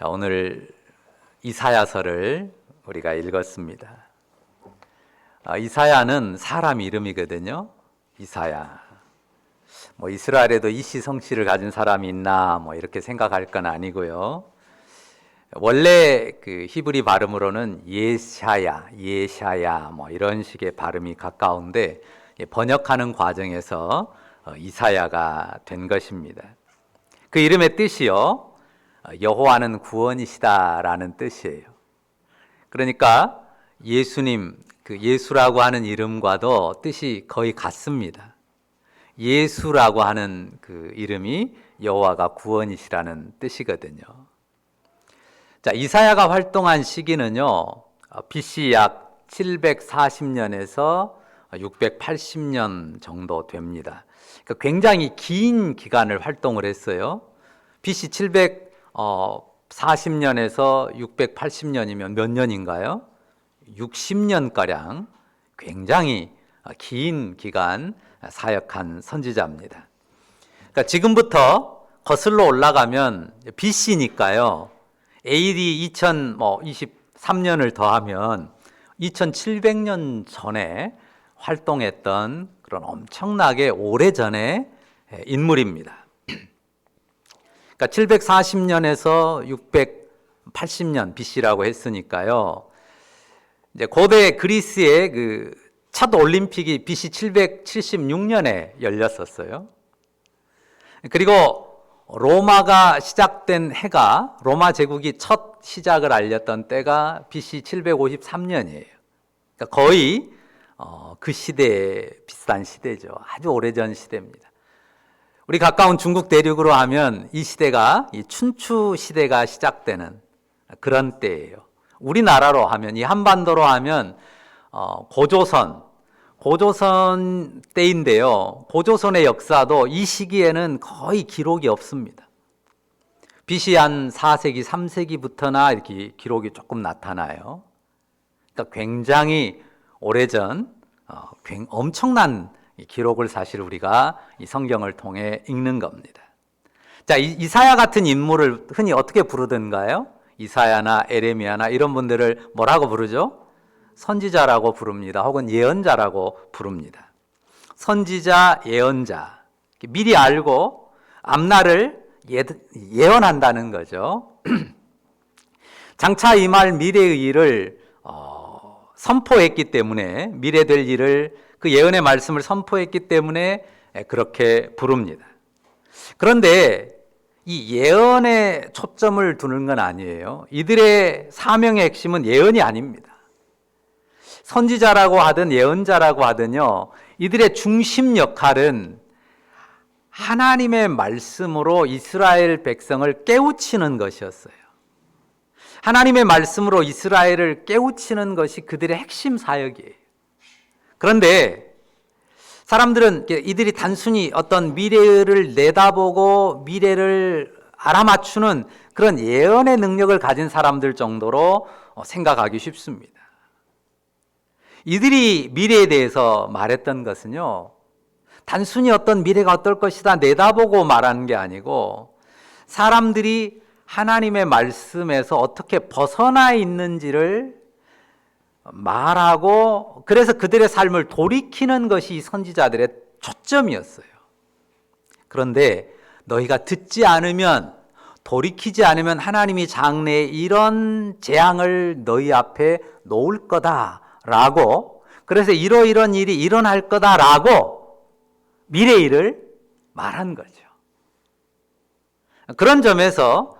자, 오늘 이사야서를 우리가 읽었습니다. 이사야는 사람 이름이거든요. 이사야. 이스라엘에도 이씨 성씨를 가진 사람이 있나 이렇게 생각할 건 아니고요. 원래 그 히브리 발음으로는 예샤야 이런 식의 발음이 가까운데 번역하는 과정에서 이사야가 된 것입니다. 그 이름의 뜻이요, 여호와는 구원이시다라는 뜻이에요. 그러니까 예수님, 그 예수라고 하는 이름과도 뜻이 거의 같습니다. 예수라고 하는 그 이름이 여호와가 구원이시라는 뜻이거든요. 자, 이사야가 활동한 시기는요, BC 약 740년에서 680년 정도 됩니다. 그러니까 굉장히 긴 기간을 활동을 했어요. BC 740년에서 680년이면 몇 년인가요? 60년가량 굉장히 긴 기간 사역한 선지자입니다. 그러니까 지금부터 거슬러 올라가면 BC니까요. AD 2023년을 더하면 2700년 전에 활동했던 그런 엄청나게 오래전의 인물입니다. 그러니까 740년에서 680년 BC라고 했으니까요. 이제 고대 그리스의 그 첫 올림픽이 BC 776년에 열렸었어요. 그리고 로마가 시작된 해가, 로마 제국이 첫 시작을 알렸던 때가 BC 753년이에요. 그러니까 거의 그 시대에 비슷한 시대죠. 아주 오래전 시대입니다. 우리 가까운 중국 대륙으로 하면 이 시대가 이 춘추 시대가 시작되는 그런 때예요. 우리나라로 하면, 이 한반도로 하면 고조선 때인데요. 고조선의 역사도 이 시기에는 거의 기록이 없습니다. BC 한 4세기, 3세기부터나 이렇게 기록이 조금 나타나요. 그러니까 굉장히 오래전 엄청난 기록을 사실 우리가 이 성경을 통해 읽는 겁니다. 자, 이사야 같은 인물을 흔히 어떻게 부르던가요? 이사야나 에레미야나 이런 분들을 뭐라고 부르죠? 선지자라고 부릅니다. 혹은 예언자라고 부릅니다. 선지자, 예언자. 미리 알고 앞날을 예언한다는 거죠. 장차 임할 미래의 일을 선포했기 때문에, 미래될 일을, 그 예언의 말씀을 선포했기 때문에 그렇게 부릅니다. 그런데 이 예언에 초점을 두는 건 아니에요. 이들의 사명의 핵심은 예언이 아닙니다. 선지자라고 하든 예언자라고 하든요, 이들의 중심 역할은 하나님의 말씀으로 이스라엘 백성을 깨우치는 것이었어요. 하나님의 말씀으로 이스라엘을 깨우치는 것이 그들의 핵심 사역이에요. 그런데 사람들은 이들이 단순히 어떤 미래를 내다보고 미래를 알아맞추는 그런 예언의 능력을 가진 사람들 정도로 생각하기 쉽습니다. 이들이 미래에 대해서 말했던 것은요, 단순히 어떤 미래가 어떨 것이다 내다보고 말하는 게 아니고, 사람들이 하나님의 말씀에서 어떻게 벗어나 있는지를 말하고, 그래서 그들의 삶을 돌이키는 것이 이 선지자들의 초점이었어요. 그런데 너희가 듣지 않으면, 돌이키지 않으면 하나님이 장래에 이런 재앙을 너희 앞에 놓을 거다라고, 그래서 이러이런 일이 일어날 거다라고 미래의 일을 말한 거죠. 그런 점에서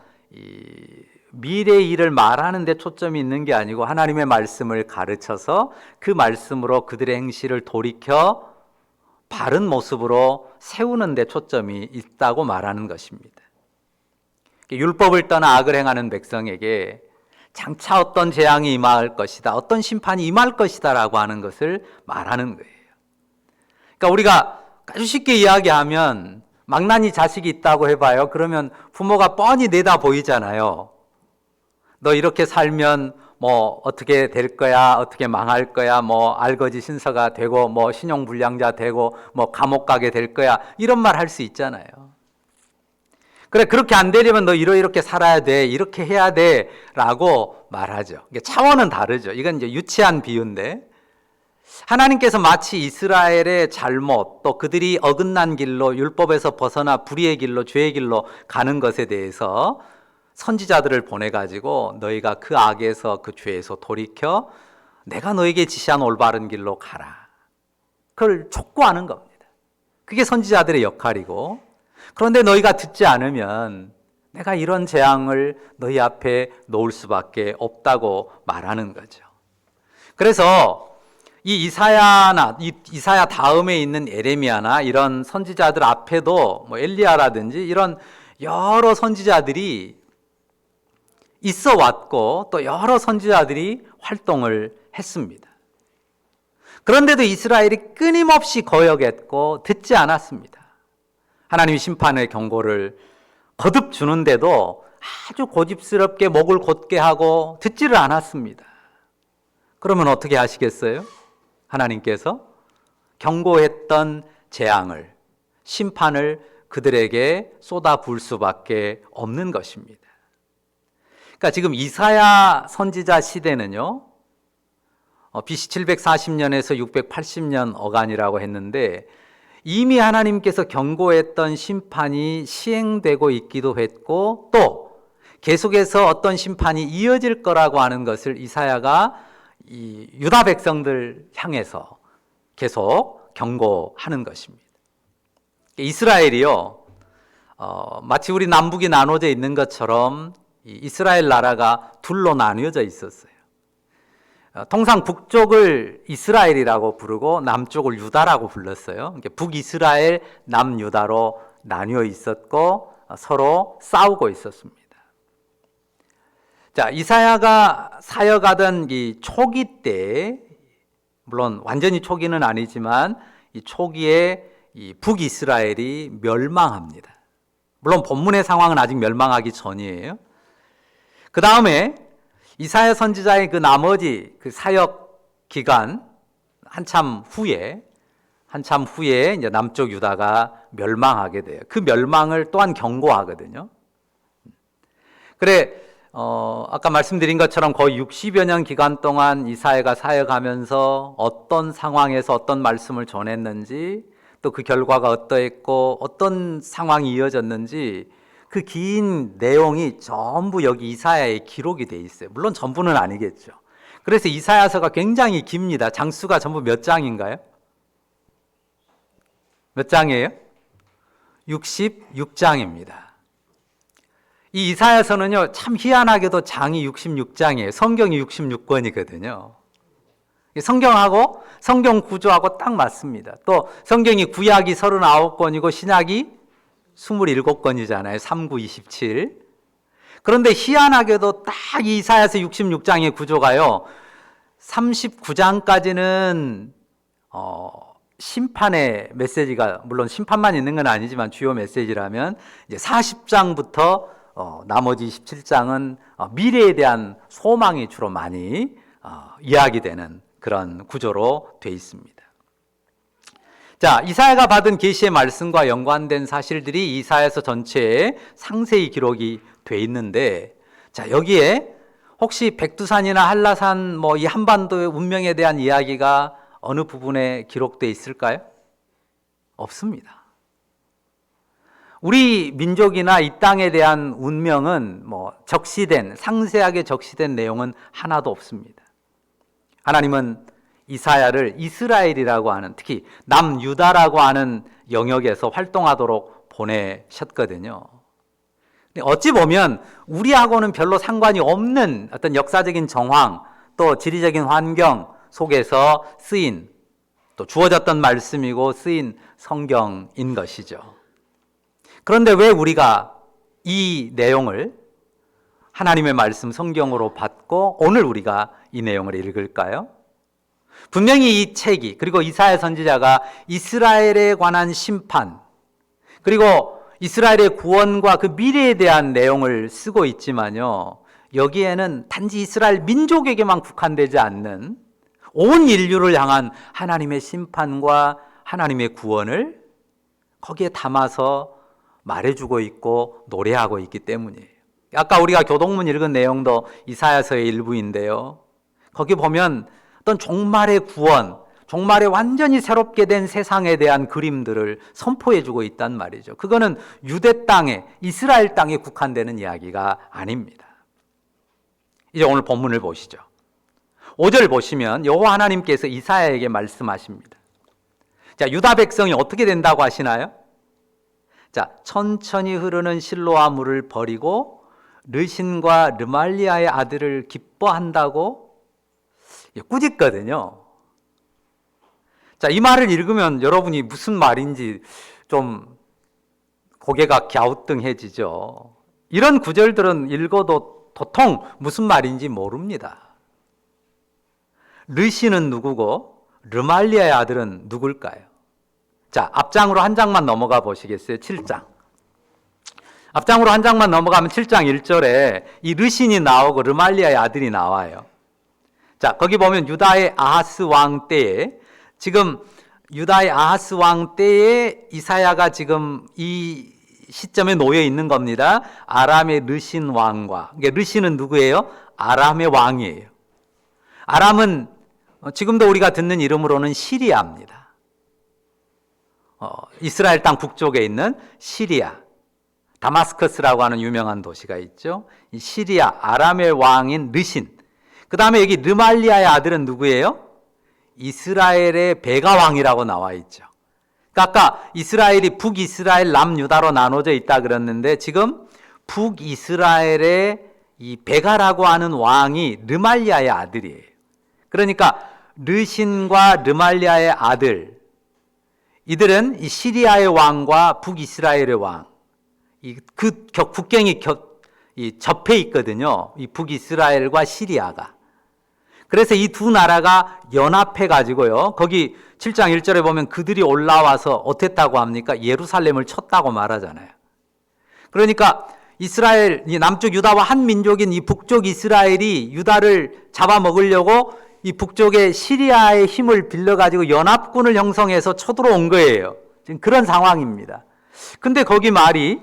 미래의 일을 말하는 데 초점이 있는 게 아니고, 하나님의 말씀을 가르쳐서 그 말씀으로 그들의 행실을 돌이켜 바른 모습으로 세우는 데 초점이 있다고 말하는 것입니다. 율법을 떠나 악을 행하는 백성에게 장차 어떤 재앙이 임할 것이다, 어떤 심판이 임할 것이다 라고 하는 것을 말하는 거예요. 그러니까 우리가 아주 쉽게 이야기하면, 망나니 자식이 있다고 해봐요. 그러면 부모가 뻔히 내다 보이잖아요. 너 이렇게 살면 어떻게 될 거야, 어떻게 망할 거야, 알거지 신서가 되고, 신용불량자 되고, 감옥 가게 될 거야, 이런 말 할 수 있잖아요. 그래, 그렇게 안 되려면 너 이렇게 살아야 돼, 이렇게 해야 돼 라고 말하죠. 이게 차원은 다르죠. 이건 이제 유치한 비유인데, 하나님께서 마치 이스라엘의 잘못, 또 그들이 어긋난 길로, 율법에서 벗어나 불의의 길로, 죄의 길로 가는 것에 대해서 선지자들을 보내가지고 너희가 그 악에서, 그 죄에서 돌이켜 내가 너에게 지시한 올바른 길로 가라, 그걸 촉구하는 겁니다. 그게 선지자들의 역할이고, 그런데 너희가 듣지 않으면 내가 이런 재앙을 너희 앞에 놓을 수밖에 없다고 말하는 거죠. 그래서 이 이사야 다음에 있는 에레미야나 이런 선지자들 앞에도 뭐 엘리야라든지 이런 여러 선지자들이 있어 왔고, 또 여러 선지자들이 활동을 했습니다. 그런데도 이스라엘이 끊임없이 거역했고 듣지 않았습니다. 하나님이 심판의 경고를 거듭 주는데도 아주 고집스럽게 목을 곧게 하고 듣지를 않았습니다. 그러면 어떻게 하시겠어요? 하나님께서 경고했던 재앙을, 심판을 그들에게 쏟아부을 수밖에 없는 것입니다. 그러니까 지금 이사야 선지자 시대는요, BC 740년에서 680년 어간이라고 했는데, 이미 하나님께서 경고했던 심판이 시행되고 있기도 했고, 또 계속해서 어떤 심판이 이어질 거라고 하는 것을 이사야가 이 유다 백성들 향해서 계속 경고하는 것입니다. 이스라엘이요, 마치 우리 남북이 나눠져 있는 것처럼 이스라엘 나라가 둘로 나뉘어져 있었어요. 통상 북쪽을 이스라엘이라고 부르고 남쪽을 유다라고 불렀어요. 북이스라엘, 남유다로 나뉘어 있었고 서로 싸우고 있었습니다. 자, 이사야가 사역하던 이 초기 때, 물론 완전히 초기는 아니지만 이 초기에 이 북이스라엘이 멸망합니다. 물론 본문의 상황은 아직 멸망하기 전이에요. 그 다음에 이사야 선지자의 그 나머지 그 사역 기간 한참 후에 이제 남쪽 유다가 멸망하게 돼요. 그 멸망을 또한 경고하거든요. 그래, 아까 말씀드린 것처럼 거의 60여 년 기간 동안 이사야가 사역하면서 어떤 상황에서 어떤 말씀을 전했는지, 또 그 결과가 어떠했고 어떤 상황이 이어졌는지 그 긴 내용이 전부 여기 이사야에 기록이 돼 있어요. 물론 전부는 아니겠죠. 그래서 이사야서가 굉장히 깁니다. 장수가 전부 몇 장인가요? 몇 장이에요? 66장입니다. 이 이사야서는요, 참 희한하게도 장이 66장이에요. 성경이 66권이거든요. 성경하고 성경 구조하고 딱 맞습니다. 또 성경이 구약이 39권이고 신약이 27권이잖아요. 39, 27. 그런데 희한하게도 딱 이사야서 66장의 구조가요, 39장까지는 심판의 메시지가, 물론 심판만 있는 건 아니지만 주요 메시지라면, 이제 40장부터 나머지 27장은 미래에 대한 소망이 주로 많이 이야기되는 그런 구조로 되어 있습니다. 자, 이사야가 받은 계시의 말씀과 연관된 사실들이 이사야서 전체에 상세히 기록이 돼 있는데, 자, 여기에 혹시 백두산이나 한라산 뭐 이 한반도의 운명에 대한 이야기가 어느 부분에 기록돼 있을까요? 없습니다. 우리 민족이나 이 땅에 대한 운명은 뭐 상세하게 적시된 내용은 하나도 없습니다. 하나님은 이사야를 이스라엘이라고 하는, 특히 남유다라고 하는 영역에서 활동하도록 보내셨거든요. 어찌 보면 우리하고는 별로 상관이 없는 어떤 역사적인 정황, 또 지리적인 환경 속에서 쓰인, 또 주어졌던 말씀이고 쓰인 성경인 것이죠. 그런데 왜 우리가 이 내용을 하나님의 말씀 성경으로 받고 오늘 우리가 이 내용을 읽을까요? 분명히 이 책이, 그리고 이사야 선지자가 이스라엘에 관한 심판, 그리고 이스라엘의 구원과 그 미래에 대한 내용을 쓰고 있지만요, 여기에는 단지 이스라엘 민족에게만 국한되지 않는 온 인류를 향한 하나님의 심판과 하나님의 구원을 거기에 담아서 말해주고 있고 노래하고 있기 때문이에요. 아까 우리가 교동문 읽은 내용도 이사야서의 일부인데요. 거기 보면 어떤 종말의 구원, 종말에 완전히 새롭게 된 세상에 대한 그림들을 선포해주고 있단 말이죠. 그거는 유대 땅에, 이스라엘 땅에 국한되는 이야기가 아닙니다. 이제 오늘 본문을 보시죠. 5절 보시면 여호와 하나님께서 이사야에게 말씀하십니다. 자, 유다 백성이 어떻게 된다고 하시나요? 자, 천천히 흐르는 실로아 물을 버리고 르신과 르말리아의 아들을 기뻐한다고 꾸짖거든요. 자, 이 말을 읽으면 여러분이 무슨 말인지 좀 고개가 갸우뚱해지죠. 이런 구절들은 읽어도 도통 무슨 말인지 모릅니다. 르신은 누구고 르말리아의 아들은 누굴까요? 자, 앞장으로 한 장만 넘어가 보시겠어요? 7장. 앞장으로 한 장만 넘어가면 7장 1절에 이 르신이 나오고 르말리아의 아들이 나와요. 자, 거기 보면 유다의 아하스 왕 때에 지금 유다의 아하스 왕 때에 이사야가 지금 이 시점에 놓여 있는 겁니다. 아람의 르신 왕과. 그러니까 르신은 누구예요? 아람의 왕이에요. 아람은 지금도 우리가 듣는 이름으로는 시리아입니다. 이스라엘 땅 북쪽에 있는 시리아. 다마스커스라고 하는 유명한 도시가 있죠. 이 시리아 아람의 왕인 르신. 그 다음에 여기 르말리아의 아들은 누구예요? 이스라엘의 베가 왕이라고 나와 있죠. 그러니까 아까 이스라엘이 북이스라엘 남유다로 나눠져 있다 그랬는데 지금 북이스라엘의 이 베가라고 하는 왕이 르말리아의 아들이에요. 그러니까 르신과 르말리아의 아들, 이들은 이 시리아의 왕과 북이스라엘의 왕, 그 국경이 접해 있거든요. 이 북이스라엘과 시리아가. 그래서 이 두 나라가 연합해 가지고요. 거기 7장 1절에 보면 그들이 올라와서 어땠다고 합니까? 예루살렘을 쳤다고 말하잖아요. 그러니까 이스라엘, 이 남쪽 유다와 한 민족인 이 북쪽 이스라엘이 유다를 잡아먹으려고 이 북쪽의 시리아의 힘을 빌려 가지고 연합군을 형성해서 쳐들어온 거예요. 지금 그런 상황입니다. 근데 거기 말이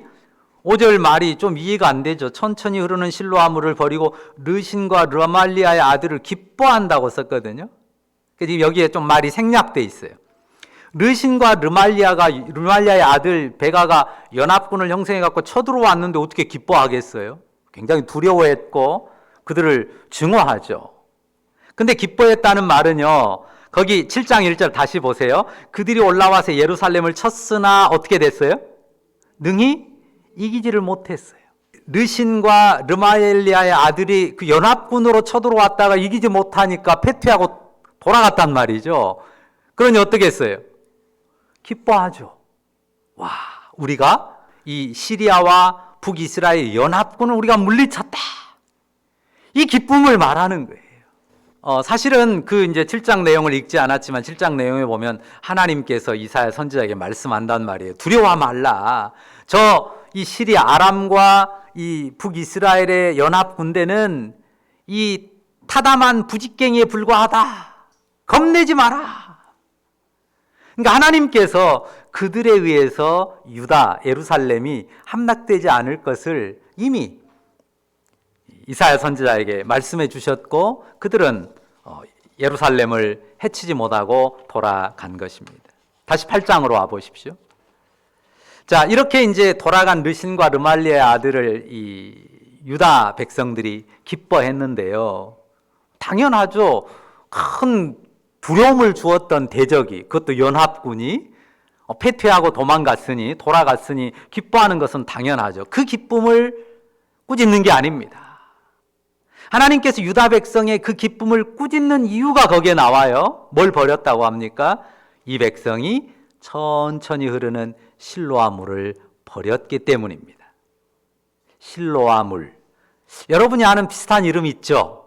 5절 말이 좀 이해가 안 되죠. 천천히 흐르는 실로아 물을 버리고 르신과 르말리아의 아들을 기뻐한다고 썼거든요. 지금 여기에 좀 말이 생략돼 있어요. 르신과 르말리아의 아들 베가가 연합군을 형성해 갖고 쳐들어왔는데 어떻게 기뻐하겠어요? 굉장히 두려워했고 그들을 증오하죠. 근데 기뻐했다는 말은요. 거기 7장 1절 다시 보세요. 그들이 올라와서 예루살렘을 쳤으나 어떻게 됐어요? 능히 이기지를 못했어요. 르신과 르말리아의 아들이 그 연합군으로 쳐들어왔다가 이기지 못하니까 패퇴하고 돌아갔단 말이죠. 그러니 어떻게 했어요? 기뻐하죠. 와, 우리가 이 시리아와 북이스라엘 연합군을 우리가 물리쳤다. 이 기쁨을 말하는 거예요. 사실은 그 이제 7장 내용을 읽지 않았지만 7장 내용에 보면 하나님께서 이사야 선지자에게 말씀한단 말이에요. 두려워 말라. 이 시리아 아람과 이 북이스라엘의 연합 군대는 이 타담한 부직갱이에 불과하다. 겁내지 마라. 그러니까 하나님께서 그들에 의해서 유다, 예루살렘이 함락되지 않을 것을 이미 이사야 선지자에게 말씀해 주셨고 그들은 예루살렘을 해치지 못하고 돌아간 것입니다. 다시 8장으로 와 보십시오. 자, 이렇게 이제 돌아간 르신과 르말리아의 아들을 이 유다 백성들이 기뻐했는데요. 당연하죠. 큰 두려움을 주었던 대적이, 그것도 연합군이 패퇴하고 도망갔으니, 돌아갔으니 기뻐하는 것은 당연하죠. 그 기쁨을 꾸짖는 게 아닙니다. 하나님께서 유다 백성의 그 기쁨을 꾸짖는 이유가 거기에 나와요. 뭘 버렸다고 합니까? 이 백성이 천천히 흐르는 실로아 물을 버렸기 때문입니다. 실로아 물. 여러분이 아는 비슷한 이름 있죠?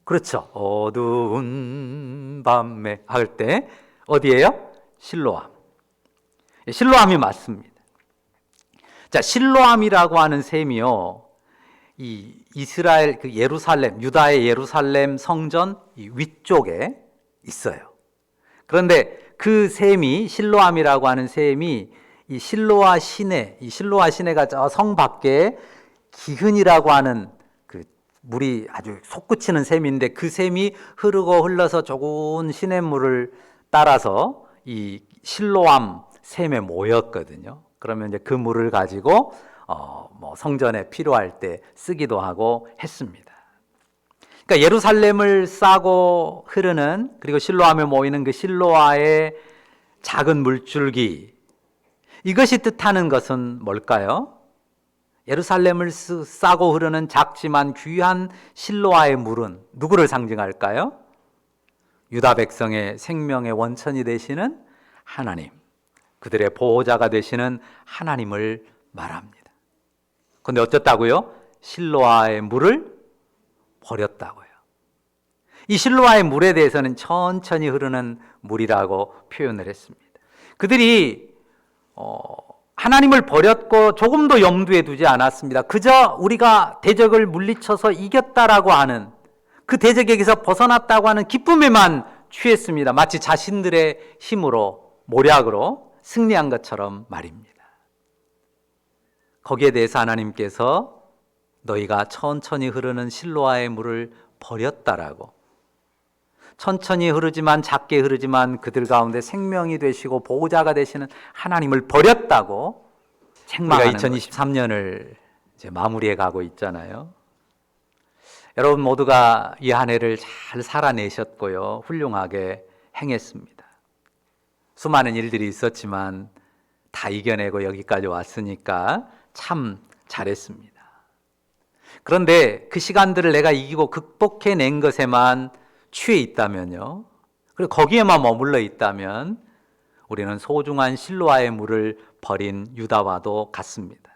그렇죠. 어두운 밤에 할 때 어디예요? 실로암. 실로암이 맞습니다. 자, 실로암이라고 하는 셈이요. 이 이스라엘 그 예루살렘, 유다의 예루살렘 성전 이 위쪽에 있어요. 그런데 그 셈이 실로암이라고 하는 셈이 이 실로아 시내가 저 성 밖에 기흔이라고 하는 그 물이 아주 솟구치는 샘인데 그 샘이 흐르고 흘러서 좋은 시냇물을 따라서 이 실로암 샘에 모였거든요. 그러면 이제 그 물을 가지고 뭐 성전에 필요할 때 쓰기도 하고 했습니다. 그러니까 예루살렘을 싸고 흐르는 그리고 실로암에 모이는 그 실로아의 작은 물줄기, 이것이 뜻하는 것은 뭘까요? 예루살렘을 싸고 흐르는 작지만 귀한 실로아의 물은 누구를 상징할까요? 유다 백성의 생명의 원천이 되시는 하나님, 그들의 보호자가 되시는 하나님을 말합니다. 그런데 어쨌다고요? 실로아의 물을 버렸다고요. 이 실로아의 물에 대해서는 천천히 흐르는 물이라고 표현을 했습니다. 그들이 하나님을 버렸고 조금도 염두에 두지 않았습니다. 그저 우리가 대적을 물리쳐서 이겼다라고 하는, 그 대적에게서 벗어났다고 하는 기쁨에만 취했습니다. 마치 자신들의 힘으로, 모략으로 승리한 것처럼 말입니다. 거기에 대해서 하나님께서 너희가 천천히 흐르는 실로아의 물을 버렸다라고, 천천히 흐르지만 작게 흐르지만 그들 가운데 생명이 되시고 보호자가 되시는 하나님을 버렸다고 책망하는 거죠. 2023년을 이제 마무리해 가고 있잖아요. 여러분 모두가 이 한 해를 잘 살아내셨고요, 훌륭하게 행했습니다. 수많은 일들이 있었지만 다 이겨내고 여기까지 왔으니까 참 잘했습니다. 그런데 그 시간들을 내가 이기고 극복해낸 것에만 취해 있다면요, 그리고 거기에만 머물러 있다면 우리는 소중한 실로아의 물을 버린 유다와도 같습니다.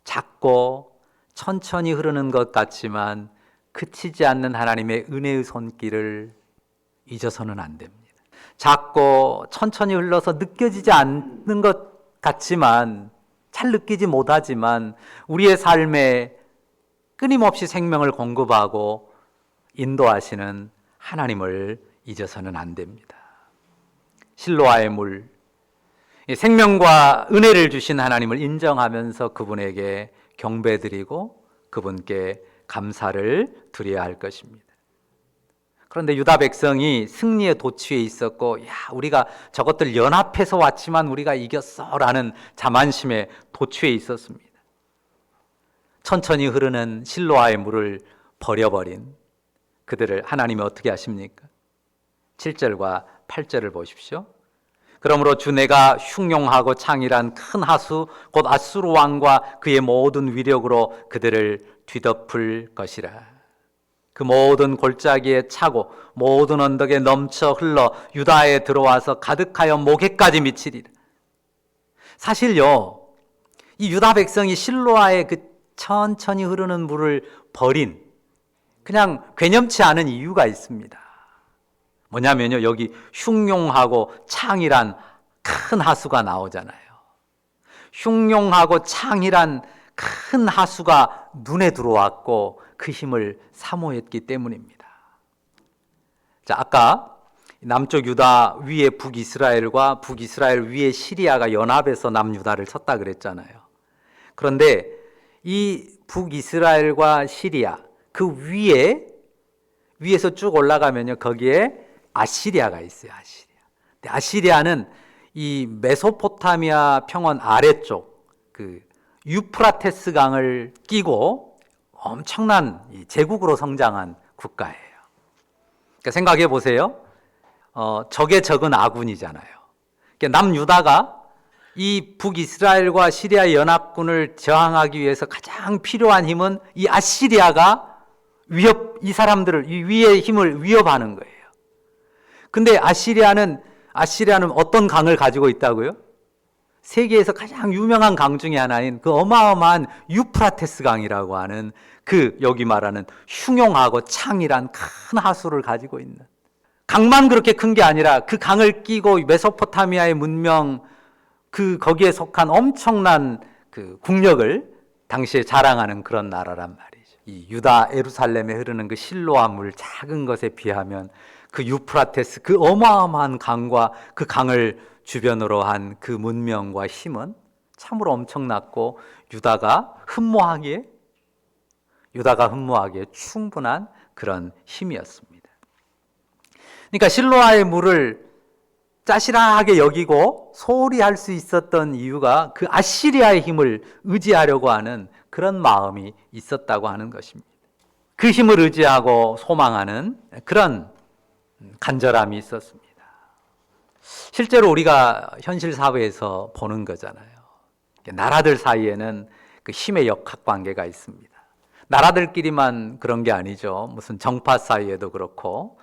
작고 천천히 흐르는 것 같지만 그치지 않는 하나님의 은혜의 손길을 잊어서는 안 됩니다. 작고 천천히 흘러서 느껴지지 않는 것 같지만, 잘 느끼지 못하지만 우리의 삶에 끊임없이 생명을 공급하고 인도하시는 하나님을 잊어서는 안 됩니다. 실로아의 물, 생명과 은혜를 주신 하나님을 인정하면서 그분에게 경배드리고 그분께 감사를 드려야 할 것입니다. 그런데 유다 백성이 승리의 도취에 있었고, 우리가 저것들 연합해서 왔지만 우리가 이겼어라는 자만심에 도취에 있었습니다. 천천히 흐르는 실로아의 물을 버려버린 그들을 하나님이 어떻게 하십니까? 7절과 8절을 보십시오. 그러므로 주 내가 흉용하고 창일한 큰 하수 곧 아수르 왕과 그의 모든 위력으로 그들을 뒤덮을 것이라. 그 모든 골짜기에 차고 모든 언덕에 넘쳐 흘러 유다에 들어와서 가득하여 목에까지 미치리라. 사실요, 이 유다 백성이 실로아의 그 천천히 흐르는 물을 버린, 그냥 괴념치 않은 이유가 있습니다. 뭐냐면요, 여기 흉용하고 창이란 큰 하수가 나오잖아요. 흉용하고 창이란 큰 하수가 눈에 들어왔고 그 힘을 사모했기 때문입니다. 자, 아까 남쪽 유다 위에 북이스라엘과 북이스라엘 위에 시리아가 연합해서 남유다를 쳤다 그랬잖아요. 그런데 이 북이스라엘과 시리아 그 위에서 쭉 올라가면요, 거기에 아시리아가 있어요. 아시리아는 이 메소포타미아 평원 아래쪽 그 유프라테스 강을 끼고 엄청난 제국으로 성장한 국가예요. 그러니까 생각해 보세요. 적의 적은 아군이잖아요. 그러니까 남유다가 이 북이스라엘과 시리아 연합군을 저항하기 위해서 가장 필요한 힘은 이 아시리아가 이 사람들을, 이 위의 힘을 위협하는 거예요. 근데 아시리아는 어떤 강을 가지고 있다고요? 세계에서 가장 유명한 강 중에 하나인 그 어마어마한 유프라테스 강이라고 하는 그 여기 말하는 흉용하고 창이란 큰 하수를 가지고 있는, 강만 그렇게 큰 게 아니라 그 강을 끼고 메소포타미아의 문명, 거기에 속한 엄청난 그 국력을 당시에 자랑하는 그런 나라란 말이에요. 이 유다 예루살렘에 흐르는 그 실로아 물, 작은 것에 비하면 그 유프라테스 그 어마어마한 강과 그 강을 주변으로 한 그 문명과 힘은 참으로 엄청났고 유다가 흠모하기에 충분한 그런 힘이었습니다. 그러니까 실로아의 물을 짜시라하게 여기고 소홀히 할 수 있었던 이유가 그 아시리아의 힘을 의지하려고 하는 그런 마음이 있었다고 하는 것입니다. 그 힘을 의지하고 소망하는 그런 간절함이 있었습니다. 실제로 우리가 현실 사회에서 보는 거잖아요. 나라들 사이에는 그 힘의 역학관계가 있습니다. 나라들끼리만 그런 게 아니죠. 무슨 정파 사이에도 그렇고,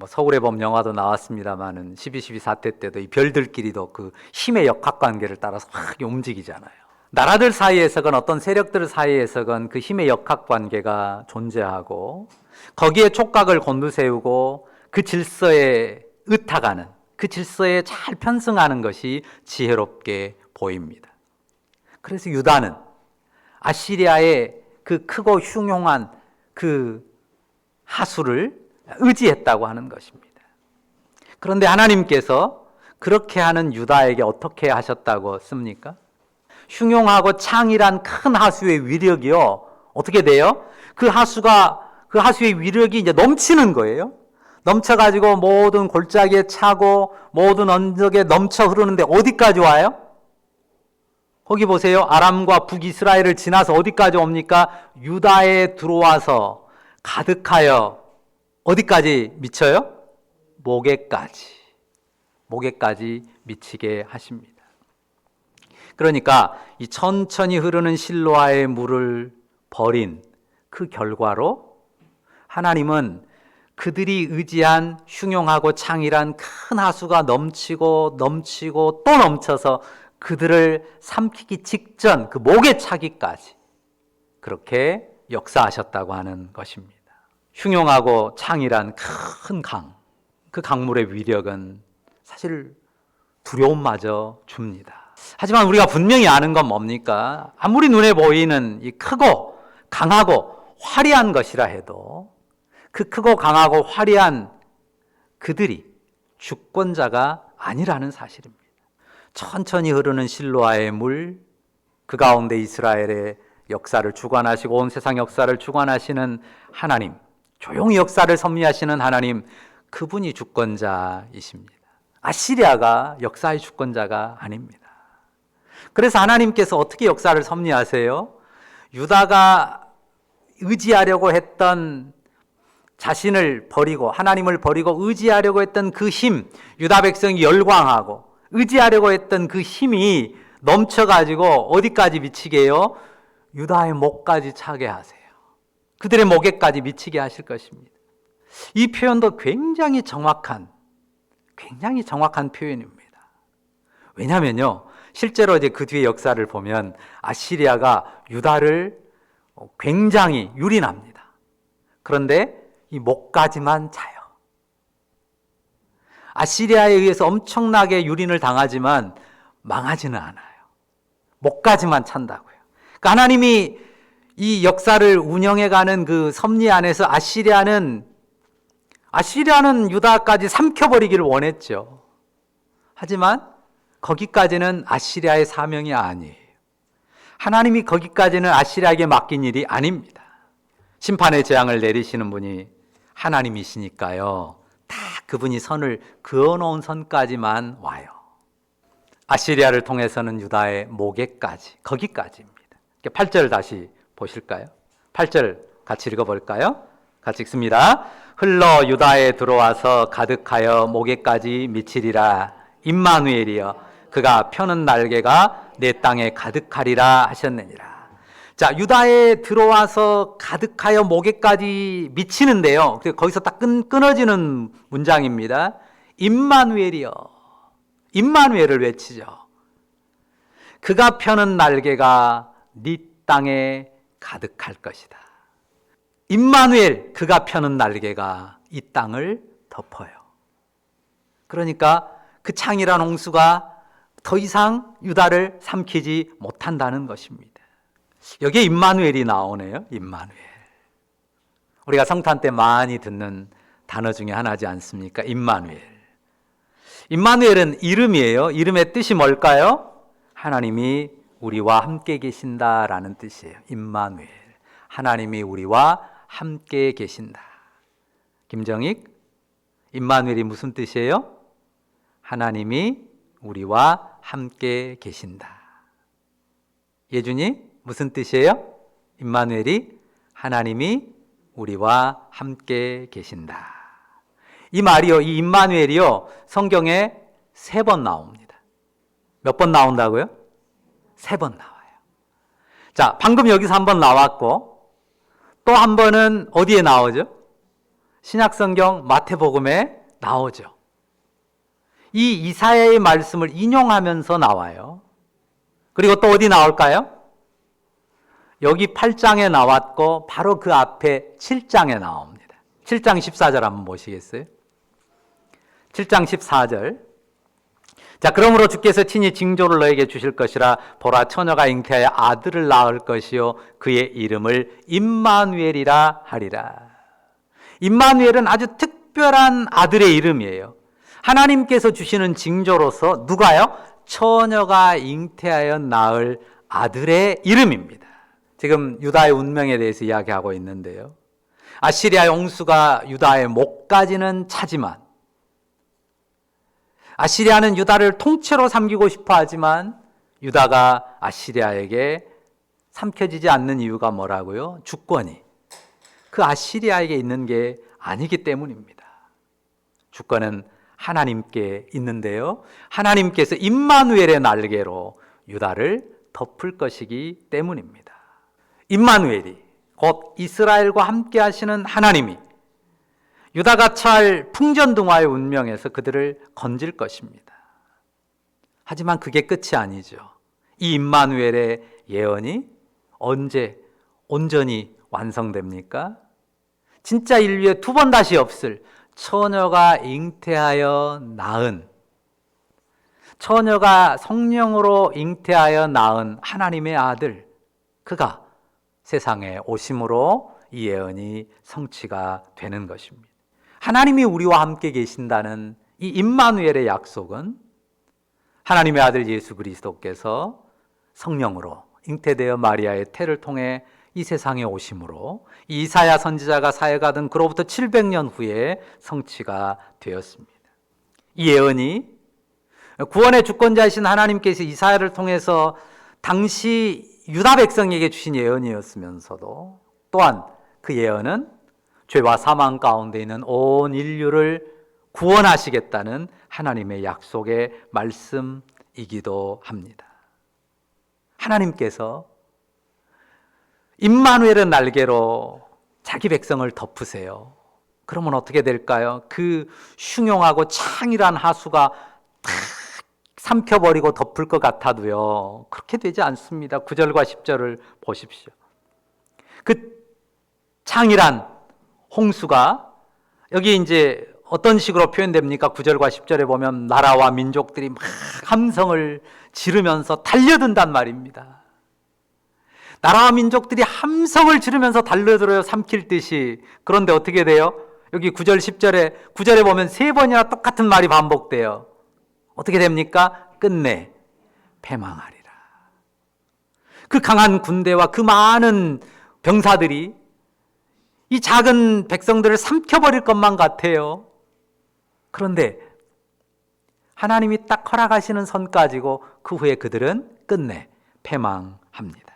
서울에 보면 영화도 나왔습니다만은 12.12 사태 때도 이 별들끼리도 그 힘의 역학관계를 따라서 확 움직이잖아요. 나라들 사이에서건 어떤 세력들 사이에서건 그 힘의 역학관계가 존재하고 거기에 촉각을 곤두세우고 그 질서에 의탁하는, 그 질서에 잘 편승하는 것이 지혜롭게 보입니다. 그래서 유다는 아시리아의 그 크고 흉용한 그 하수를 의지했다고 하는 것입니다. 그런데 하나님께서 그렇게 하는 유다에게 어떻게 하셨다고 씁니까? 흉용하고 창이란 큰 하수의 위력이요, 어떻게 돼요? 그 하수의 위력이 이제 넘치는 거예요. 넘쳐가지고 모든 골짜기에 차고 모든 언덕에 넘쳐 흐르는데 어디까지 와요? 거기 보세요. 아람과 북이스라엘을 지나서 어디까지 옵니까? 유다에 들어와서 가득하여 어디까지 미쳐요? 목에까지 미치게 하십니다. 그러니까 이 천천히 흐르는 실로아의 물을 버린 그 결과로 하나님은 그들이 의지한 흉용하고 창이란 큰 하수가 넘치고 또 넘쳐서 그들을 삼키기 직전 그 목에 차기까지 그렇게 역사하셨다고 하는 것입니다. 흉용하고 창이란 큰 강, 그 강물의 위력은 사실 두려움마저 줍니다. 하지만 우리가 분명히 아는 건 뭡니까? 아무리 눈에 보이는 이 크고 강하고 화려한 것이라 해도 그 크고 강하고 화려한 그들이 주권자가 아니라는 사실입니다. 천천히 흐르는 실로아의 물, 그 가운데 이스라엘의 역사를 주관하시고 온 세상 역사를 주관하시는 하나님, 조용히 역사를 섭리하시는 하나님, 그분이 주권자이십니다. 아시리아가 역사의 주권자가 아닙니다. 그래서 하나님께서 어떻게 역사를 섭리하세요? 유다가 의지하려고 했던, 자신을 버리고 하나님을 버리고 의지하려고 했던 그 힘, 유다 백성이 열광하고 의지하려고 했던 그 힘이 넘쳐가지고 어디까지 미치게 해요? 유다의 목까지 차게 하세요. 그들의 목에까지 미치게 하실 것입니다. 이 표현도 굉장히 정확한 표현입니다. 왜냐하면요, 실제로 이제 그 뒤에 역사를 보면 아시리아가 유다를 굉장히 유린합니다. 그런데 이 목까지만 차요. 아시리아에 의해서 엄청나게 유린을 당하지만 망하지는 않아요. 목까지만 찬다고요. 그러니까 하나님이 이 역사를 운영해가는 그 섭리 안에서 아시리아는 유다까지 삼켜버리기를 원했죠. 하지만 거기까지는 아시리아의 사명이 아니에요. 하나님이 거기까지는 아시리아에게 맡긴 일이 아닙니다. 심판의 재앙을 내리시는 분이 하나님이시니까요, 다 그분이 선을 그어놓은 선까지만 와요. 아시리아를 통해서는 유다의 목에까지, 거기까지입니다. 8절 다시 보실까요? 8절 같이 읽어볼까요? 같이 읽습니다. 흘러 유다에 들어와서 가득하여 목에까지 미치리라. 임마누엘이여, 그가 펴는 날개가 내 땅에 가득하리라 하셨느니라. 자, 유다에 들어와서 가득하여 목에까지 미치는데요, 거기서 딱 끊어지는 문장입니다. 임마누엘이여, 임마누엘을 외치죠. 그가 펴는 날개가 네 땅에 가득할 것이다. 임마누엘, 그가 펴는 날개가 이 땅을 덮어요. 그러니까 그 창이란 홍수가 더 이상 유다를 삼키지 못한다는 것입니다. 여기에 임마누엘이 나오네요. 임마누엘. 우리가 성탄 때 많이 듣는 단어 중에 하나지 않습니까? 임마누엘. 임마누엘은 이름이에요. 이름의 뜻이 뭘까요? 하나님이 우리와 함께 계신다라는 뜻이에요. 임마누엘. 하나님이 우리와 함께 계신다. 김정익, 임마누엘이 무슨 뜻이에요? 하나님이 우리와 함께 계신다. 예준이 무슨 뜻이에요? 임마누엘이 하나님이 우리와 함께 계신다. 이 말이요, 이 임마누엘이요, 성경에 3번 나옵니다. 몇 번 나온다고요? 3번 나와요. 자, 방금 여기서 한 번 나왔고, 또 한 번은 어디에 나오죠? 신약성경 마태복음에 나오죠. 이 이사야의 말씀을 인용하면서 나와요. 그리고 또 어디 나올까요? 여기 8장에 나왔고 바로 그 앞에 7장에 나옵니다. 7장 14절 한번 보시겠어요? 7장 14절. 자, 그러므로 주께서 친히 징조를 너에게 주실 것이라. 보라, 처녀가 잉태하여 아들을 낳을 것이요 그의 이름을 임마누엘이라 하리라. 임마누엘은 아주 특별한 아들의 이름이에요. 하나님께서 주시는 징조로서 누가요? 처녀가 잉태하여 낳을 아들의 이름입니다. 지금 유다의 운명에 대해서 이야기하고 있는데요. 아시리아 용수가 유다의 목까지는 차지만 아시리아는 유다를 통째로 삼키고 싶어 하지만 유다가 아시리아에게 삼켜지지 않는 이유가 뭐라고요? 주권이 그 아시리아에게 있는 게 아니기 때문입니다. 주권은 하나님께 있는데요. 하나님께서 임마누엘의 날개로 유다를 덮을 것이기 때문입니다. 임마누엘이 곧 이스라엘과 함께 하시는 하나님이 유다가 처할 풍전등화의 운명에서 그들을 건질 것입니다. 하지만 그게 끝이 아니죠. 이 임마누엘의 예언이 언제 온전히 완성됩니까? 진짜 인류에 2번 다시 없을 처녀가 잉태하여 낳은, 처녀가 성령으로 잉태하여 낳은 하나님의 아들, 그가 세상에 오심으로 이 예언이 성취가 되는 것입니다. 하나님이 우리와 함께 계신다는 이 임마누엘의 약속은 하나님의 아들 예수 그리스도께서 성령으로 잉태되어 마리아의 태를 통해 이 세상에 오심으로 이사야 선지자가 사역하던 그로부터 700년 후에 성취가 되었습니다. 이 예언이 구원의 주권자이신 하나님께서 이사야를 통해서 당시 유다 백성에게 주신 예언이었으면서도 또한 그 예언은 죄와 사망 가운데 있는 온 인류를 구원하시겠다는 하나님의 약속의 말씀이기도 합니다. 하나님께서 임마누엘의 날개로 자기 백성을 덮으세요. 그러면 어떻게 될까요? 그 흉용하고 창이란 하수가 탁 삼켜버리고 덮을 것 같아도요, 그렇게 되지 않습니다. 9절과 10절을 보십시오. 그 창이란 홍수가 여기 이제 어떤 식으로 표현됩니까? 9절과 10절에 보면 나라와 민족들이 막 함성을 지르면서 달려든단 말입니다. 나라와 민족들이 함성을 지르면서 달려들어요, 삼킬 듯이. 그런데 어떻게 돼요? 여기 9절 10절에 9절에 보면 3번이나 똑같은 말이 반복돼요. 어떻게 됩니까? 끝내 패망하리라. 그 강한 군대와 그 많은 병사들이 이 작은 백성들을 삼켜버릴 것만 같아요. 그런데 하나님이 딱 허락하시는 선까지고 그 후에 그들은 끝내 패망합니다.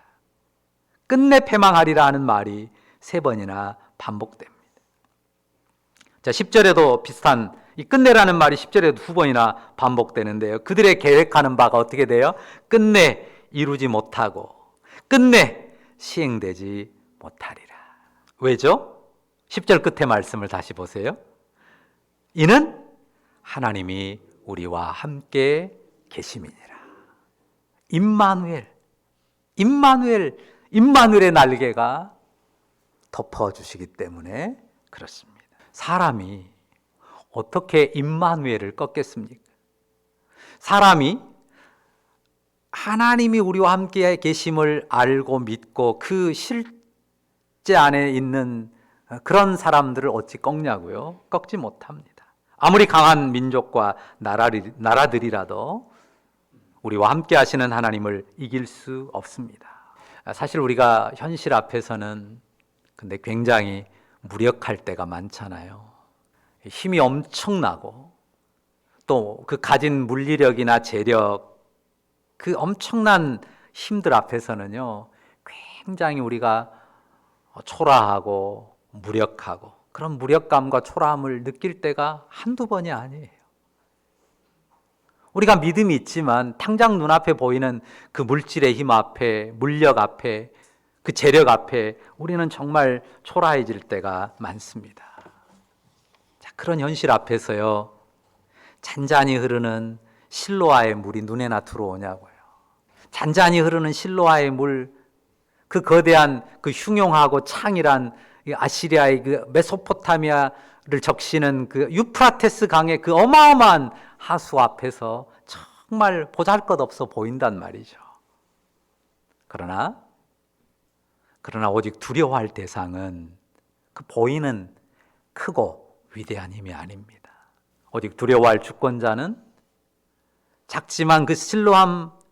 끝내 패망하리라 하는 말이 3번이나 반복됩니다. 자, 10절에도 비슷한 이 끝내라는 말이 10절에도 2번이나 반복되는데요. 그들의 계획하는 바가 어떻게 돼요? 끝내 이루지 못하고 끝내 시행되지 못하리라. 왜죠? 10절 끝에 말씀을 다시 보세요. 이는 하나님이 우리와 함께 계심이니라. 임마누엘의 날개가 덮어주시기 때문에 그렇습니다. 사람이 어떻게 임마누엘을 꺾겠습니까? 사람이 하나님이 우리와 함께 계심을 알고 믿고 그 실제 안에 있는 그런 사람들을 어찌 꺾냐고요? 꺾지 못합니다. 아무리 강한 민족과 나라들이라도 우리와 함께 하시는 하나님을 이길 수 없습니다. 사실 우리가 현실 앞에서는 근데 굉장히 무력할 때가 많잖아요. 힘이 엄청나고 또 그 가진 물리력이나 재력, 그 엄청난 힘들 앞에서는요, 굉장히 우리가 초라하고 무력하고 그런 무력감과 초라함을 느낄 때가 한두 번이 아니에요. 우리가 믿음이 있지만 당장 눈앞에 보이는 그 물질의 힘 앞에, 물력 앞에, 그 재력 앞에 우리는 정말 초라해질 때가 많습니다. 자, 그런 현실 앞에서요, 잔잔히 흐르는 실로아의 물이 눈에나 들어오냐고요. 잔잔히 흐르는 실로아의 물, 그 거대한 그 흉용하고 창이란 아시리아의 그 메소포타미아를 적시는 그 유프라테스 강의 그 어마어마한 하수 앞에서 정말 보잘것없어 보인단 말이죠. 그러나 오직 두려워할 대상은 그 보이는 크고 위대한 힘이 아닙니다. 오직 두려워할 주권자는 작지만 그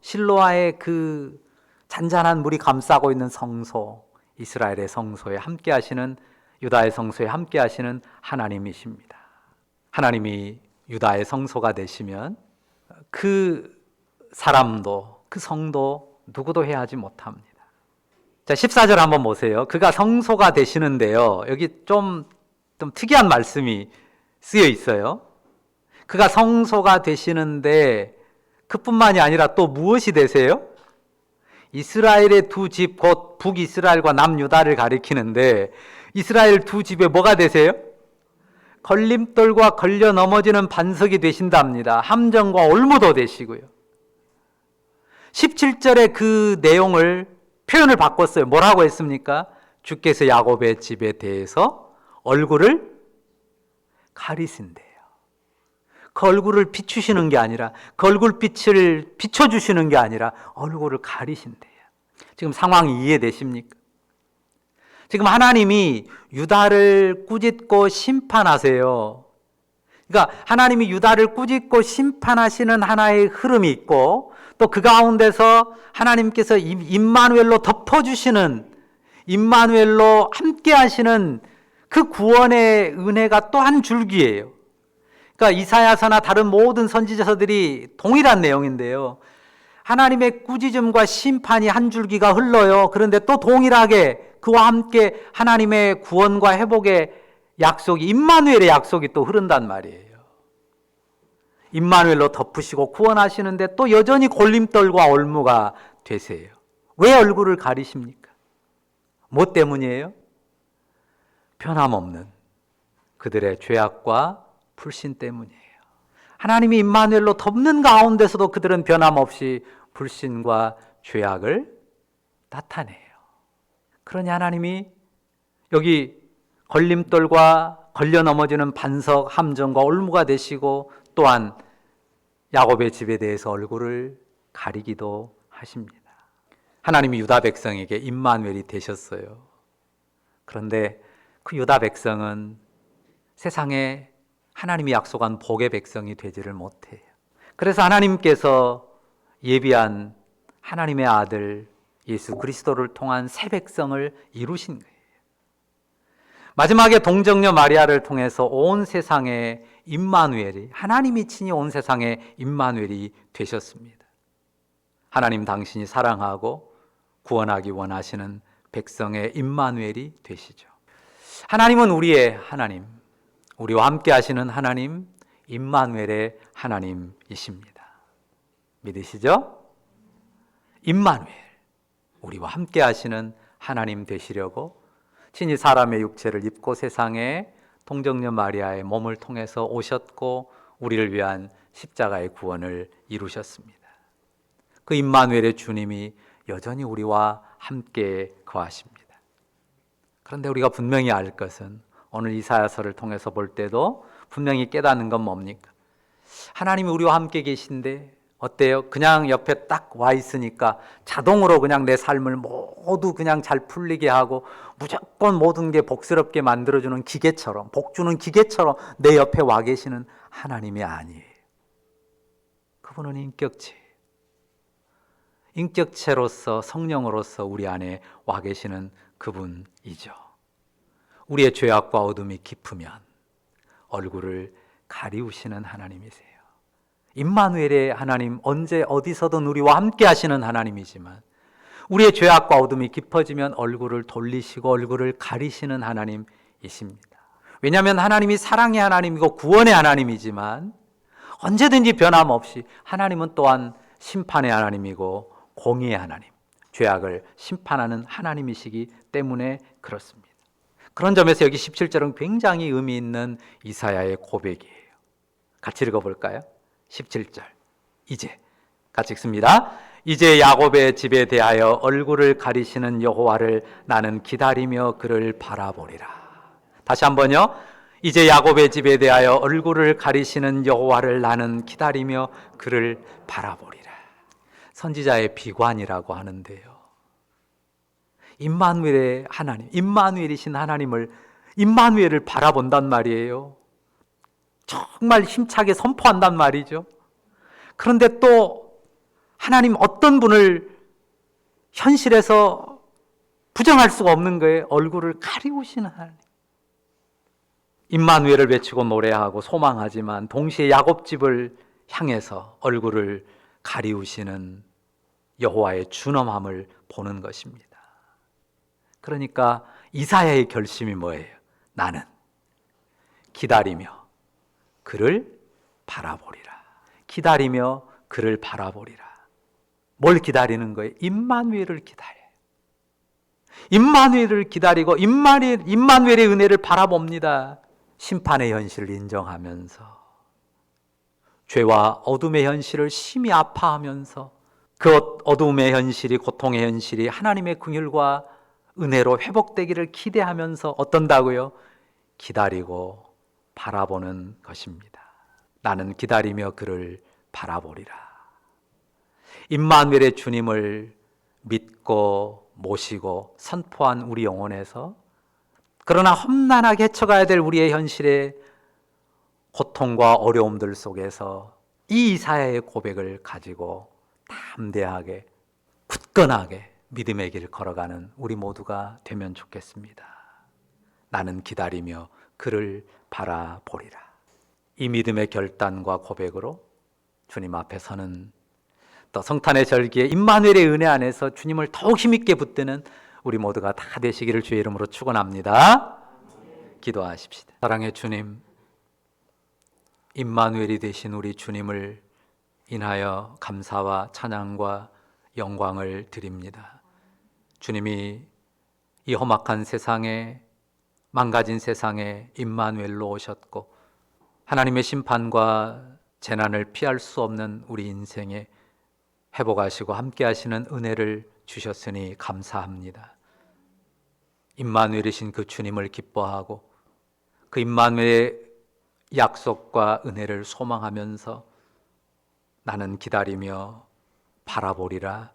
실로아의 그 잔잔한 물이 감싸고 있는 성소, 이스라엘의 성소에 함께 하시는, 유다의 성소에 함께 하시는 하나님이십니다. 하나님이 유다의 성소가 되시면 그 사람도, 그 성도 누구도 해하지 못합니다. 자, 14절 한번 보세요. 그가 성소가 되시는데요, 여기 좀 특이한 말씀이 쓰여 있어요. 그가 성소가 되시는데 그뿐만이 아니라 또 무엇이 되세요? 이스라엘의 두 집, 곧 북이스라엘과 남유다를 가리키는데 이스라엘 두 집에 뭐가 되세요? 걸림돌과 걸려 넘어지는 반석이 되신답니다. 함정과 올무도 되시고요. 17절에 그 내용을, 표현을 바꿨어요. 뭐라고 했습니까? 주께서 야곱의 집에 대해서 얼굴을 가리신대요. 그 얼굴을 비추시는 게 아니라, 그 얼굴빛을 비춰주시는 게 아니라 얼굴을 가리신대요. 지금 상황이 이해되십니까? 지금 하나님이 유다를 꾸짖고 심판하세요. 그러니까 하나님이 유다를 꾸짖고 심판하시는 하나의 흐름이 있고, 또 그 가운데서 하나님께서 임마누엘로 덮어주시는, 임마누엘로 함께 하시는 그 구원의 은혜가 또 한 줄기예요. 그러니까 이사야서나 다른 모든 선지자서들이 동일한 내용인데요, 하나님의 꾸짖음과 심판이 한 줄기가 흘러요. 그런데 또 동일하게 그와 함께 하나님의 구원과 회복의 약속이, 임마누엘의 약속이 또 흐른단 말이에요. 임마누엘로 덮으시고 구원하시는데 또 여전히 골림돌과 올무가 되세요. 왜 얼굴을 가리십니까? 뭐 때문이에요? 변함없는 그들의 죄악과 불신 때문이에요. 하나님이 임마누엘로 덮는 가운데서도 그들은 변함없이 불신과 죄악을 나타내요. 그러니 하나님이 여기 걸림돌과 걸려 넘어지는 반석, 함정과 올무가 되시고, 또한 야곱의 집에 대해서 얼굴을 가리기도 하십니다. 하나님이 유다 백성에게 임마누엘이 되셨어요. 그런데 그 유다 백성은 세상에 하나님이 약속한 복의 백성이 되지를 못해요. 그래서 하나님께서 예비한 하나님의 아들 예수 그리스도를 통한 새 백성을 이루신 거예요. 마지막에 동정녀 마리아를 통해서 온 세상에 임마누엘이, 하나님이 친히 온 세상에 임마누엘이 되셨습니다. 하나님 당신이 사랑하고 구원하기 원하시는 백성의 임마누엘이 되시죠. 하나님은 우리의 하나님, 우리와 함께 하시는 하나님, 임마누엘의 하나님이십니다. 믿으시죠? 임마누엘, 우리와 함께 하시는 하나님 되시려고 친히 사람의 육체를 입고 세상에 동정녀 마리아의 몸을 통해서 오셨고 우리를 위한 십자가의 구원을 이루셨습니다. 그 임마누엘의 주님이 여전히 우리와 함께 거하십니다. 그런데 우리가 분명히 알 것은, 오늘 이사야서를 통해서 볼 때도 분명히 깨닫는 건 뭡니까? 하나님이 우리와 함께 계신데 어때요? 그냥 옆에 딱 와 있으니까 자동으로 그냥 내 삶을 모두 그냥 잘 풀리게 하고 무조건 모든 게 복스럽게 만들어주는 기계처럼, 복 주는 기계처럼 내 옆에 와 계시는 하나님이 아니에요. 그분은 인격체로서 성령으로서 우리 안에 와 계시는 그분이죠. 우리의 죄악과 어둠이 깊으면 얼굴을 가리우시는 하나님이세요. 임마누엘의 하나님, 언제 어디서든 우리와 함께 하시는 하나님이지만 우리의 죄악과 어둠이 깊어지면 얼굴을 돌리시고 얼굴을 가리시는 하나님이십니다. 왜냐하면 하나님이 사랑의 하나님이고 구원의 하나님이지만 언제든지 변함없이 하나님은 또한 심판의 하나님이고 공의의 하나님, 죄악을 심판하는 하나님이시기 때문에 그렇습니다. 그런 점에서 여기 17절은 굉장히 의미 있는 이사야의 고백이에요. 같이 읽어볼까요? 17절. 이제 같이 읽습니다. 이제 야곱의 집에 대하여 얼굴을 가리시는 여호와를 나는 기다리며 그를 바라보리라. 다시 한번요. 이제 야곱의 집에 대하여 얼굴을 가리시는 여호와를 나는 기다리며 그를 바라보리라. 선지자의 비관이라고 하는데요. 임마누엘의 하나님, 임마누엘이신 하나님을, 임마누엘을 바라본단 말이에요. 정말 힘차게 선포한단 말이죠. 그런데 또 하나님 어떤 분을 현실에서 부정할 수가 없는 거예요. 얼굴을 가리우시는 하나님. 임마누엘을 외치고 노래하고 소망하지만 동시에 야곱집을 향해서 얼굴을 가리우시는 여호와의 준엄함을 보는 것입니다. 그러니까 이사야의 결심이 뭐예요? 나는 기다리며 그를 바라보리라. 기다리며 그를 바라보리라. 뭘 기다리는 거예요? 임마누엘을 기다려요. 임마누엘을 기다리고 임마누엘의 은혜를 바라봅니다. 심판의 현실을 인정하면서 죄와 어둠의 현실을 심히 아파하면서 그 어둠의 현실이, 고통의 현실이 하나님의 긍휼과 은혜로 회복되기를 기대하면서 어떤다고요? 기다리고 바라보는 것입니다. 나는 기다리며 그를 바라보리라. 임마누엘의 주님을 믿고 모시고 선포한 우리 영혼에서, 그러나 험난하게 헤쳐가야 될 우리의 현실의 고통과 어려움들 속에서 이 이사야의 고백을 가지고 담대하게 굳건하게 믿음의 길 걸어가는 우리 모두가 되면 좋겠습니다. 나는 기다리며 그를 바라보리라. 이 믿음의 결단과 고백으로 주님 앞에 서는, 또 성탄의 절기에 임마누엘의 은혜 안에서 주님을 더욱 힘있게 붙드는 우리 모두가 다 되시기를 주의 이름으로 축원합니다. 기도하십시다. 사랑의 주님, 임마누엘이 되신 우리 주님을 인하여 감사와 찬양과 영광을 드립니다. 주님이 이 험악한 세상에, 망가진 세상에 임마누엘로 오셨고 하나님의 심판과 재난을 피할 수 없는 우리 인생에 회복하시고 함께 하시는 은혜를 주셨으니 감사합니다. 임마누엘이신 그 주님을 기뻐하고 그 임마누엘의 약속과 은혜를 소망하면서 나는 기다리며 바라보리라.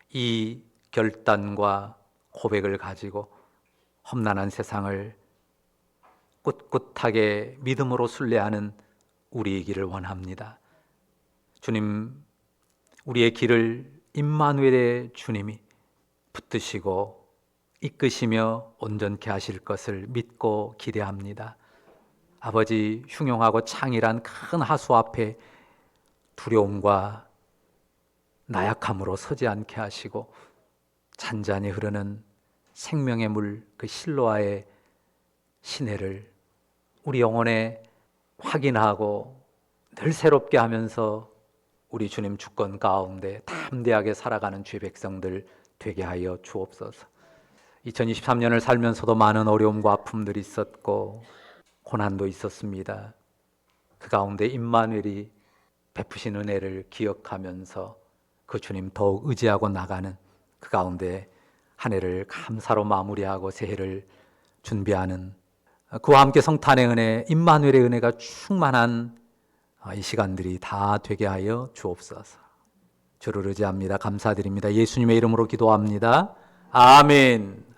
이 결단과 고백을 가지고 험난한 세상을 꿋꿋하게 믿음으로 순례하는 우리이기를 원합니다. 주님, 우리의 길을 임마누엘의 주님이 붙드시고 이끄시며 온전케 하실 것을 믿고 기대합니다. 아버지, 흉용하고 창일한 큰 하수 앞에 두려움과 나약함으로 서지 않게 하시고 잔잔히 흐르는 생명의 물, 그 실로아의 시내를 우리 영혼에 확인하고 늘 새롭게 하면서 우리 주님 주권 가운데 담대하게 살아가는 주의 백성들 되게 하여 주옵소서. 2023년을 살면서도 많은 어려움과 아픔들이 있었고 고난도 있었습니다. 그 가운데 임마누엘이 베푸신 은혜를 기억하면서 그 주님 더욱 의지하고 나가는 그 가운데 한 해를 감사로 마무리하고 새해를 준비하는, 그와 함께 성탄의 은혜, 임마누엘의 은혜가 충만한 이 시간들이 다 되게 하여 주옵소서. 주를 의지합니다. 감사드립니다. 예수님의 이름으로 기도합니다. 아멘.